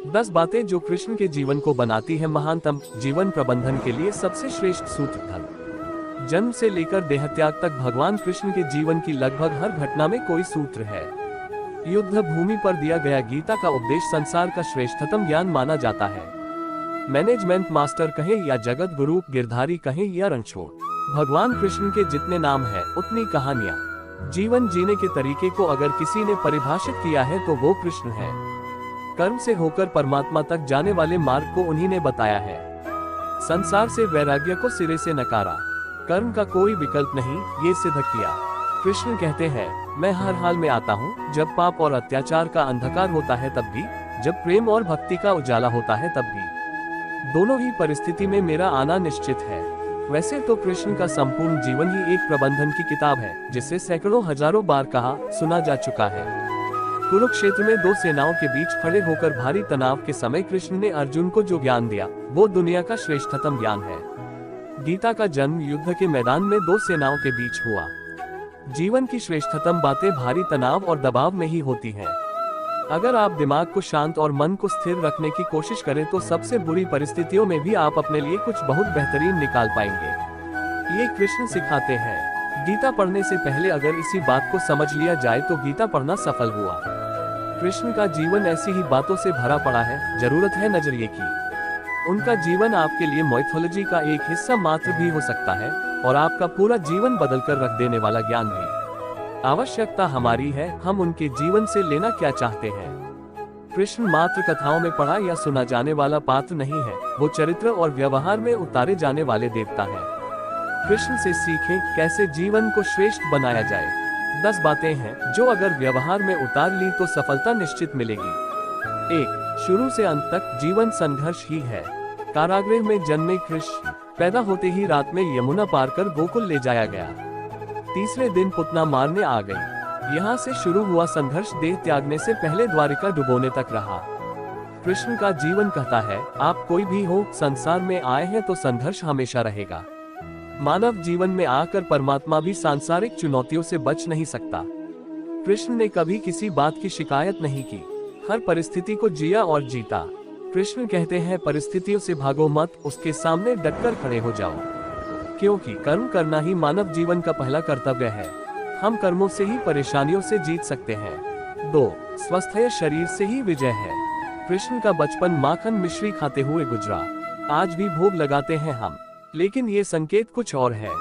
10 बातें जो कृष्ण के जीवन को बनाती है महानतम। जीवन प्रबंधन के लिए सबसे श्रेष्ठ सूत्र धर्म। जन्म से लेकर देहत्याग तक भगवान कृष्ण के जीवन की लगभग हर घटना में कोई सूत्र है। युद्ध भूमि पर दिया गया गीता का उपदेश संसार का श्रेष्ठतम ज्ञान माना जाता है। मैनेजमेंट मास्टर कहे या जगत गुरु, गिरधारी कहे या रणछोड़, भगवान कृष्ण के जितने नाम है उतनी कहानियां। जीवन जीने के तरीके को अगर किसी ने परिभाषित किया है तो वो कृष्ण है। कर्म से होकर परमात्मा तक जाने वाले मार्ग को उन्हीं ने बताया है। संसार से वैराग्य को सिरे से नकारा, कर्म का कोई विकल्प नहीं ये सिद्ध किया। कृष्ण कहते हैं, मैं हर हाल में आता हूँ, जब पाप और अत्याचार का अंधकार होता है तब भी, जब प्रेम और भक्ति का उजाला होता है तब भी। दोनों ही परिस्थिति में मेरा आना निश्चित है। वैसे तो कृष्ण का संपूर्ण जीवन ही एक प्रबंधन की किताब है, जिसे सैकड़ों हजारों बार कहा सुना जा चुका है। कुरुक्षेत्र में दो सेनाओं के बीच खड़े होकर भारी तनाव के समय कृष्ण ने अर्जुन को जो ज्ञान दिया वो दुनिया का श्रेष्ठतम ज्ञान है। गीता का जन्म युद्ध के मैदान में दो सेनाओं के बीच हुआ। जीवन की श्रेष्ठतम बातें भारी तनाव और दबाव में ही होती हैं। अगर आप दिमाग को शांत और मन को स्थिर रखने की कोशिश करें तो सबसे बुरी परिस्थितियों में भी आप अपने लिए कुछ बहुत बेहतरीन निकाल पाएंगे। ये कृष्ण सिखाते हैं। गीता पढ़ने से पहले अगर इसी बात को समझ लिया जाए तो गीता पढ़ना सफल हुआ। कृष्ण का जीवन ऐसी ही बातों से भरा पड़ा है, जरूरत है नजरिए की। उनका जीवन आपके लिए माइथोलॉजी का एक हिस्सा मात्र भी हो सकता है और आपका पूरा जीवन बदलकर रख देने वाला ज्ञान भी। आवश्यकता हमारी है, हम उनके जीवन से लेना क्या चाहते हैं। कृष्ण मात्र कथाओं में पढ़ा या सुना जाने वाला पात्र नहीं है, वो चरित्र और व्यवहार में उतारे जाने वाले देवता है। कृष्ण से सीखें कैसे जीवन को श्रेष्ठ बनाया जाए। 10 बातें हैं जो अगर व्यवहार में उतार ली तो सफलता निश्चित मिलेगी। 1. शुरू से अंत तक जीवन संघर्ष ही है। कारागृह में जन्मे कृष्ण पैदा होते ही रात में यमुना पार कर गोकुल ले जाया गया। तीसरे दिन पुतना मारने आ गई। यहाँ से शुरू हुआ संघर्ष देह त्यागने से पहले द्वारिका डुबोने तक रहा। कृष्ण का जीवन कहता है, आप कोई भी हो, संसार में आए हैं तो संघर्ष हमेशा रहेगा। मानव जीवन में आकर परमात्मा भी सांसारिक चुनौतियों से बच नहीं सकता। कृष्ण ने कभी किसी बात की शिकायत नहीं की, हर परिस्थिति को जिया और जीता। कृष्ण कहते हैं, परिस्थितियों से भागो मत, उसके सामने डटकर खड़े हो जाओ, क्योंकि कर्म करना ही मानव जीवन का पहला कर्तव्य है। हम कर्मों से ही परेशानियों से जीत सकते हैं। 2. स्वस्थ शरीर से ही विजय है। कृष्ण का बचपन माखन मिश्री खाते हुए गुजरा। आज भी भोग लगाते हैं हम, लेकिन ये संकेत कुछ और है।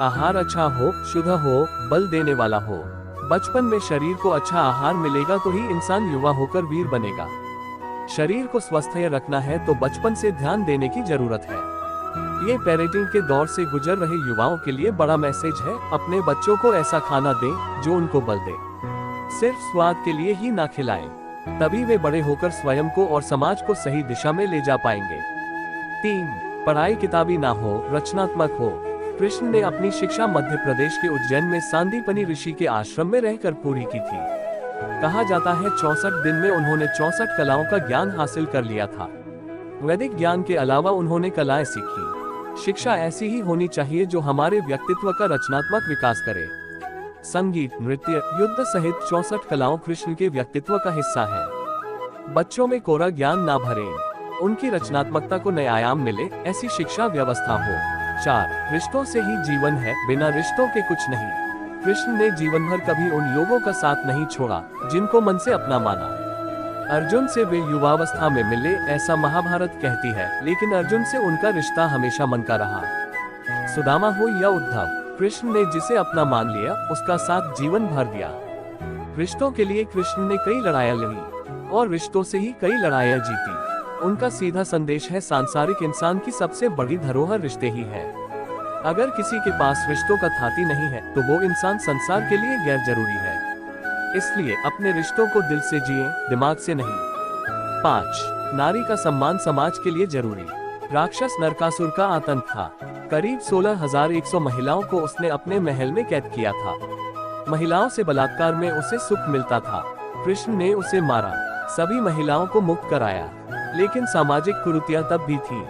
आहार अच्छा हो, शुद्ध हो, बल देने वाला हो। बचपन में शरीर को अच्छा आहार मिलेगा तो ही इंसान युवा होकर वीर बनेगा। शरीर को स्वस्थ रखना है तो बचपन से ध्यान देने की जरूरत है। ये पेरेंटिंग के दौर से गुजर रहे युवाओं के लिए बड़ा मैसेज है। अपने बच्चों को ऐसा खाना दें जो उनको बल दे, सिर्फ स्वाद के लिए ही ना खिलाएं, तभी वे बड़े होकर स्वयं को और समाज को सही दिशा में ले जा पाएंगे। 3. पढ़ाई किताबी ना हो, रचनात्मक हो। कृष्ण ने अपनी शिक्षा मध्य प्रदेश के उज्जैन में सांदीपनि ऋषि के आश्रम में रहकर पूरी की थी। कहा जाता है 64 दिन में उन्होंने 64 कलाओं का ज्ञान हासिल कर लिया था। वैदिक ज्ञान के अलावा उन्होंने कलाएं सीखी। शिक्षा ऐसी ही होनी चाहिए जो हमारे व्यक्तित्व का रचनात्मक विकास करे। संगीत, नृत्य, युद्ध सहित 64 कलाओं कृष्ण के व्यक्तित्व का हिस्सा है। बच्चों में कोरा ज्ञान ना भरें, उनकी रचनात्मकता को नए आयाम मिले, ऐसी शिक्षा व्यवस्था हो। 4. रिश्तों से ही जीवन है, बिना रिश्तों के कुछ नहीं। कृष्ण ने जीवन भर कभी उन लोगों का साथ नहीं छोड़ा जिनको मन से अपना माना। अर्जुन से वे युवावस्था में मिले ऐसा महाभारत कहती है, लेकिन अर्जुन से उनका रिश्ता हमेशा मन का रहा। सुदामा हो या उद्धव, कृष्ण ने जिसे अपना मान लिया उसका साथ जीवन भर दिया। रिश्तों के लिए कृष्ण ने कई लड़ाइयां लड़ी और रिश्तों से ही कई लड़ाइयां जीती। उनका सीधा संदेश है, सांसारिक इंसान की सबसे बड़ी धरोहर रिश्ते ही है। अगर किसी के पास रिश्तों का थाती नहीं है तो वो इंसान संसार के लिए गैर जरूरी है। इसलिए अपने रिश्तों को दिल से जिए, दिमाग से नहीं। 5. नारी का सम्मान समाज के लिए जरूरी। राक्षस नरकासुर का आतंक था। करीब 16,100 महिलाओं को उसने अपने महल में कैद किया था। महिलाओं से बलात्कार में उसे सुख मिलता था। कृष्ण ने उसे मारा, सभी महिलाओं को मुक्त कराया, लेकिन सामाजिक कुरीतियां तब भी थी।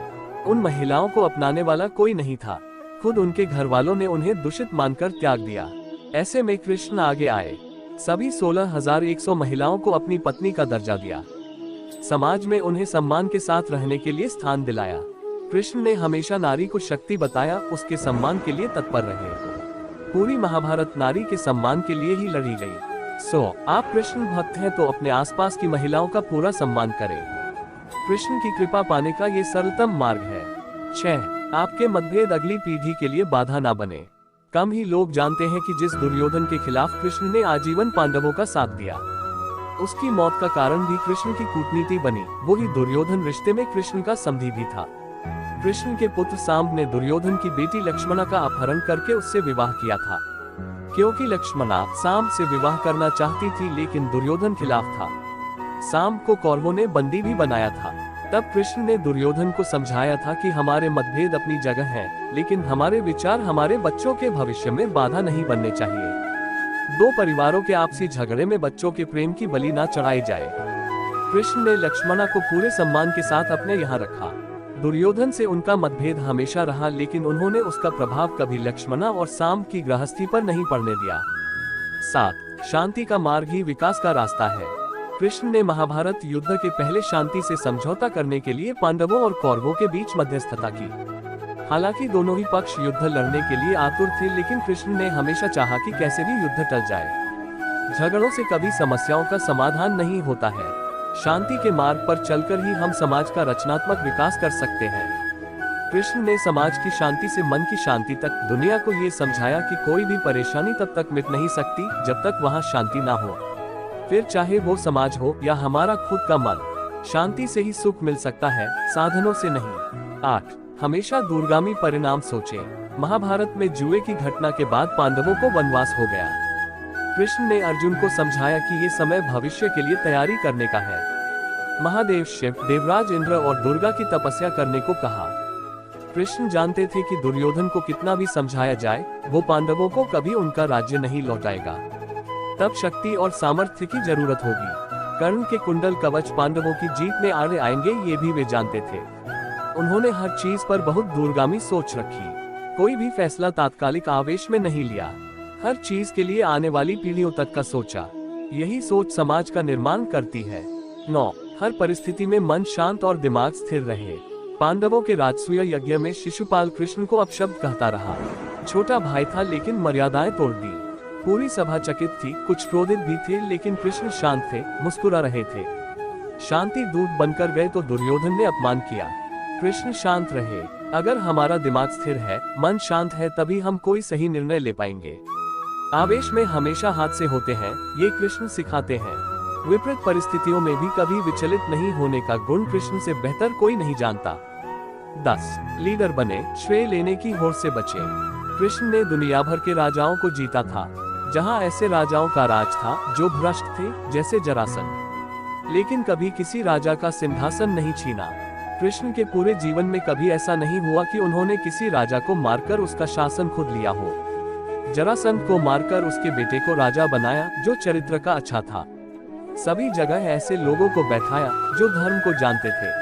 उन महिलाओं को अपनाने वाला कोई नहीं था। खुद उनके घर वालों ने उन्हें दूषित मानकर त्याग दिया। ऐसे में कृष्ण आगे आए, सभी 16,100 महिलाओं को अपनी पत्नी का दर्जा दिया। समाज में उन्हें सम्मान के साथ रहने के लिए स्थान दिलाया। कृष्ण ने हमेशा नारी को शक्ति बताया, उसके सम्मान के लिए तत्पर रहे। पूरी महाभारत नारी के सम्मान के लिए ही लड़ी गई। आप कृष्ण भक्त हैं तो अपने आसपास की महिलाओं का पूरा सम्मान करें। कृष्ण की कृपा पाने का ये सरलतम मार्ग है। 6. आपके मतभेद अगली पीढ़ी के लिए बाधा ना बने। कम ही लोग जानते हैं कि जिस दुर्योधन के खिलाफ कृष्ण ने आजीवन पांडवों का साथ दिया, उसकी मौत का कारण भी कृष्ण की कूटनीति बनी। वही दुर्योधन रिश्ते में कृष्ण का समधी भी था। कृष्ण के पुत्र सांब ने दुर्योधन की बेटी लक्ष्मणा का अपहरण करके उससे विवाह किया था। क्योंकि लक्ष्मणा सांब से विवाह करना चाहती थी, लेकिन दुर्योधन खिलाफ था। सांब को कौरवों ने बंदी भी बनाया था। तब कृष्ण ने दुर्योधन को समझाया था कि हमारे मतभेद अपनी जगह हैं, लेकिन हमारे विचार हमारे बच्चों के भविष्य में बाधा नहीं बनने चाहिए। दो परिवारों के आपसी झगड़े में बच्चों के प्रेम की बलि ना चढ़ाई जाए। कृष्ण ने लक्ष्मणा को पूरे सम्मान के साथ अपने यहाँ रखा। दुर्योधन से उनका मतभेद हमेशा रहा, लेकिन उन्होंने उसका प्रभाव कभी लक्ष्मणा और सांब की गृहस्थी पर नहीं पड़ने दिया। 7. शांति का मार्ग ही विकास का रास्ता है। कृष्ण ने महाभारत युद्ध के पहले शांति से समझौता करने के लिए पांडवों और कौरवों के बीच मध्यस्थता की। हालांकि दोनों ही पक्ष युद्ध लड़ने के लिए आतुर थे, लेकिन कृष्ण ने हमेशा चाहा कि कैसे भी युद्ध टल जाए। झगड़ों से कभी समस्याओं का समाधान नहीं होता है। शांति के मार्ग पर चलकर ही हम समाज का रचनात्मक विकास कर सकते हैं। कृष्ण ने समाज की शांति से मन की शांति तक दुनिया को ये समझाया कि कोई भी परेशानी तब तक मिट नहीं सकती जब तक वहाँ शांति ना हो। फिर चाहे वो समाज हो या हमारा खुद का मन, शांति से ही सुख मिल सकता है, साधनों से नहीं। 8. हमेशा दूरगामी परिणाम सोचें। महाभारत में जुए की घटना के बाद पांडवों को वनवास हो गया। कृष्ण ने अर्जुन को समझाया कि ये समय भविष्य के लिए तैयारी करने का है। महादेव शिव, देवराज इंद्र और दुर्गा की तपस्या करने को कहा। कृष्ण जानते थे कि दुर्योधन को कितना भी समझाया जाए, वो पांडवों को कभी उनका राज्य नहीं लौटाएगा। तब शक्ति और सामर्थ्य की जरूरत होगी। कर्ण के कुंडल कवच पांडवों की जीत में आड़े आएंगे, ये भी वे जानते थे। उन्होंने हर चीज पर बहुत दूरगामी सोच रखी। कोई भी फैसला तात्कालिक आवेश में नहीं लिया। हर चीज के लिए आने वाली पीढ़ियों तक का सोचा। यही सोच समाज का निर्माण करती है। 9. हर परिस्थिति में मन शांत और दिमाग स्थिर रहे। पांडवों के राजसूय यज्ञ में शिशुपाल कृष्ण को अपशब्द कहता रहा। छोटा भाई था लेकिन मर्यादाएं तोड़ दी। पूरी सभा चकित थी, कुछ क्रोधित भी थे, लेकिन कृष्ण शांत थे, मुस्कुरा रहे थे। शांति दूत बनकर गए तो दुर्योधन ने अपमान किया। कृष्ण शांत रहे। अगर हमारा दिमाग स्थिर है, मन शांत है, तभी हम कोई सही निर्णय ले पाएंगे। आवेश में हमेशा हादसे होते हैं, ये कृष्ण सिखाते हैं। विपरीत परिस्थितियों में भी कभी विचलित नहीं होने का गुण कृष्ण से बेहतर कोई नहीं जानता। 10. लीडर बने, श्रेय लेने की होड़ से बचे। कृष्ण ने दुनिया भर के राजाओं को जीता था। जहां ऐसे राजाओं का राज था जो भ्रष्ट थे, जैसे जरासंध, लेकिन कभी किसी राजा का सिंहासन नहीं छीना। कृष्ण के पूरे जीवन में कभी ऐसा नहीं हुआ कि उन्होंने किसी राजा को मारकर उसका शासन खुद लिया हो। जरासंध को मारकर उसके बेटे को राजा बनाया, जो चरित्र का अच्छा था। सभी जगह ऐसे लोगों को बैठाया जो धर्म को जानते थे।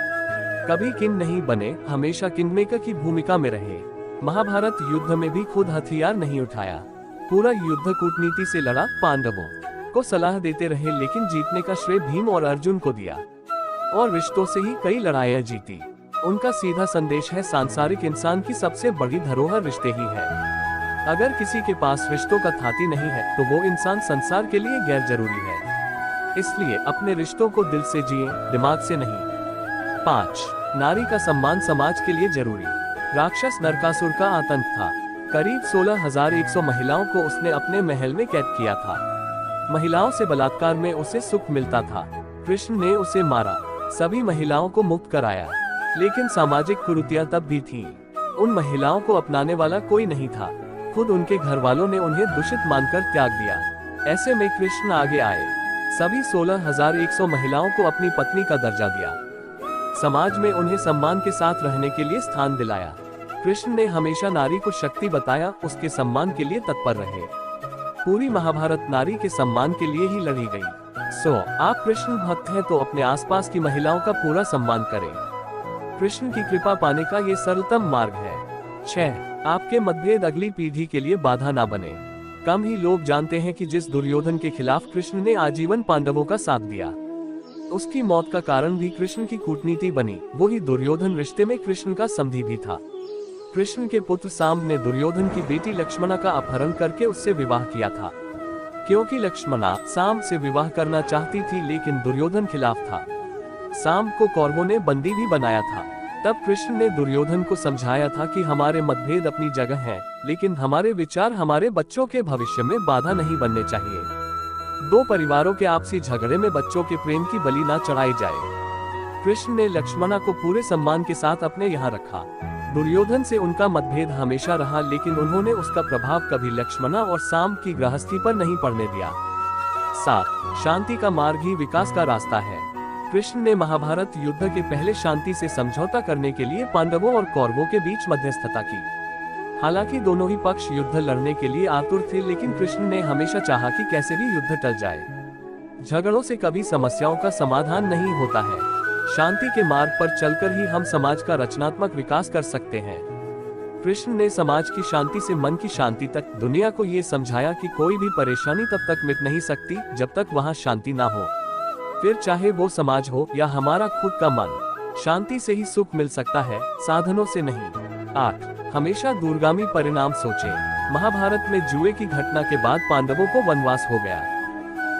कभी किंग नहीं बने, हमेशा किंगमेकर की भूमिका में रहे। महाभारत युद्ध में भी खुद हथियार नहीं उठाया। पूरा युद्ध कूटनीति से लड़ा, पांडवों को सलाह देते रहे, लेकिन जीतने का श्रेय भीम और अर्जुन को दिया। और रिश्तों से ही कई लड़ाइयां जीती। उनका सीधा संदेश है, सांसारिक इंसान की सबसे बड़ी धरोहर रिश्ते ही है। अगर किसी के पास रिश्तों का थाती नहीं है तो वो इंसान संसार के लिए गैर जरूरी है। इसलिए अपने रिश्तों को दिल से जिए, दिमाग से नहीं। 5. नारी का सम्मान समाज के लिए जरूरी। राक्षस नरकासुर का आतंक था। करीब 16,100 महिलाओं को उसने अपने महल में कैद किया था। महिलाओं से बलात्कार में उसे सुख मिलता था। कृष्ण ने उसे मारा, सभी महिलाओं को मुक्त कराया, लेकिन सामाजिक कुरीतियां तब भी थीं। उन महिलाओं को अपनाने वाला कोई नहीं था। खुद उनके घर वालों ने उन्हें दूषित मानकर त्याग दिया। ऐसे में कृष्ण आगे आए, सभी 16,100 महिलाओं को अपनी पत्नी का दर्जा दिया। समाज में उन्हें सम्मान के साथ रहने के लिए स्थान दिलाया। कृष्ण ने हमेशा नारी को शक्ति बताया, उसके सम्मान के लिए तत्पर रहे। पूरी महाभारत नारी के सम्मान के लिए ही लड़ी गई। आप कृष्ण भक्त हैं तो अपने आसपास की महिलाओं का पूरा सम्मान करें। कृष्ण की कृपा पाने का ये सरलतम मार्ग है। 6. आपके मतभेद अगली पीढ़ी के लिए बाधा ना बने। कम ही लोग जानते हैं कि जिस दुर्योधन के खिलाफ कृष्ण ने आजीवन पांडवों का साथ दिया, उसकी मौत का कारण भी कृष्ण की कूटनीति बनी। वही दुर्योधन रिश्ते में कृष्ण का समधी भी था। कृष्ण के पुत्र सांब ने दुर्योधन की बेटी लक्ष्मणा का अपहरण करके उससे विवाह किया था। क्योंकि लक्ष्मणा सांब से विवाह करना चाहती थी, लेकिन दुर्योधन खिलाफ था। सांब को कौरवों ने बंदी भी बनाया था। तब कृष्ण ने दुर्योधन को समझाया था कि हमारे मतभेद अपनी जगह हैं, लेकिन हमारे विचार हमारे बच्चों के भविष्य में बाधा नहीं बनने चाहिए। दो परिवारों के आपसी झगड़े में बच्चों के प्रेम की बलि ना चढ़ाई जाए। कृष्ण ने लक्ष्मणा को पूरे सम्मान के साथ अपने यहाँ रखा। दुर्योधन से उनका मतभेद हमेशा रहा, लेकिन उन्होंने उसका प्रभाव कभी लक्ष्मणा और सांब की गृहस्थी पर नहीं पड़ने दिया। 7. शांति का मार्ग ही विकास का रास्ता है। कृष्ण ने महाभारत युद्ध के पहले शांति से समझौता करने के लिए पांडवों और कौरवों के बीच मध्यस्थता की। हालांकि दोनों ही पक्ष युद्ध लड़ने के लिए आतुर थे, लेकिन कृष्ण ने हमेशा चाहा कि कैसे भी युद्ध टल जाए। झगड़ों से कभी समस्याओं का समाधान नहीं होता है। शांति के मार्ग पर चलकर ही हम समाज का रचनात्मक विकास कर सकते हैं। कृष्ण ने समाज की शांति से मन की शांति तक दुनिया को ये समझाया कि कोई भी परेशानी तब तक मिट नहीं सकती जब तक वहाँ शांति ना हो। फिर चाहे वो समाज हो या हमारा खुद का मन, शांति से ही सुख मिल सकता है, साधनों से नहीं। 8. हमेशा दूरगामी परिणाम सोचें। महाभारत में जुए की घटना के बाद पांडवों को वनवास हो गया।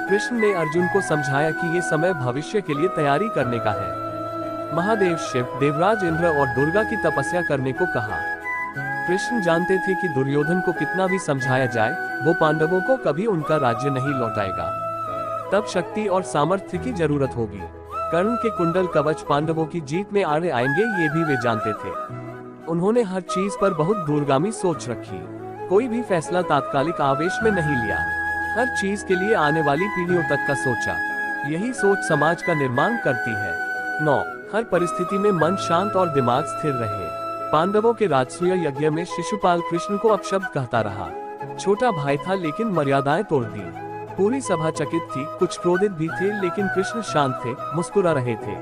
कृष्ण ने अर्जुन को समझाया कि ये समय भविष्य के लिए तैयारी करने का है। महादेव शिव, देवराज इंद्र और दुर्गा की तपस्या करने को कहा। कृष्ण जानते थे कि दुर्योधन को कितना भी समझाया जाए, वो पांडवों को कभी उनका राज्य नहीं लौटाएगा। तब शक्ति और सामर्थ्य की जरूरत होगी। कर्ण के कुंडल कवच पांडवों की जीत में आड़े आएंगे, ये भी वे जानते थे। उन्होंने हर चीज पर बहुत दूरगामी सोच रखी। कोई भी फैसला तात्कालिक आवेश में नहीं लिया। हर चीज के लिए आने वाली पीढ़ियों तक का सोचा। यही सोच समाज का निर्माण करती है। 9. हर परिस्थिति में मन शांत और दिमाग स्थिर रहे। पांडवों के राजसूय यज्ञ में शिशुपाल कृष्ण को अपशब्द कहता रहा। छोटा भाई था, लेकिन मर्यादाएं तोड़ दी। पूरी सभा चकित थी, कुछ क्रोधित भी थे, लेकिन कृष्ण शांत थे, मुस्कुरा रहे थे।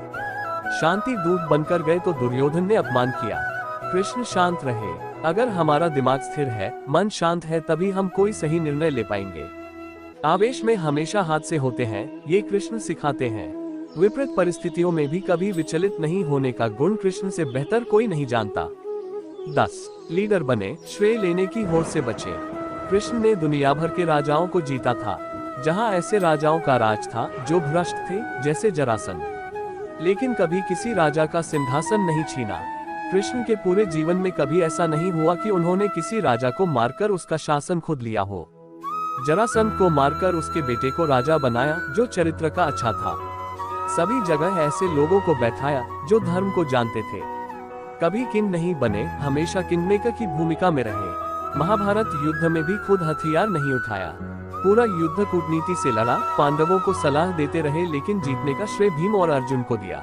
शांति दूत बनकर गए तो दुर्योधन ने अपमान किया। कृष्ण शांत रहे। अगर हमारा दिमाग स्थिर है, मन शांत है, तभी हम कोई सही निर्णय ले पाएंगे। आवेश में हमेशा हादसे होते हैं, ये कृष्ण सिखाते हैं। विपरीत परिस्थितियों में भी कभी विचलित नहीं होने का गुण कृष्ण से बेहतर कोई नहीं जानता। 10. लीडर बने, श्रेय लेने की होड़ से बचे। कृष्ण ने दुनिया भर के राजाओं को जीता था। जहां ऐसे राजाओं का राज था जो भ्रष्ट थे, जैसे जरासंध, लेकिन कभी किसी राजा का सिंहासन नहीं छीना। कृष्ण के पूरे जीवन में कभी ऐसा नहीं हुआ कि उन्होंने किसी राजा को मारकर उसका शासन खुद लिया हो। जरासंध को मारकर उसके बेटे को राजा बनाया, जो चरित्र का अच्छा था। सभी जगह ऐसे लोगों को बैठाया जो धर्म को जानते थे। कभी किंग नहीं बने, हमेशा किंग मेकर की भूमिका में रहे। महाभारत युद्ध में भी खुद हथियार नहीं उठाया। पूरा युद्ध कूटनीति से लड़ा। पांडवों को सलाह देते रहे, लेकिन जीतने का श्रेय भीम और अर्जुन को दिया।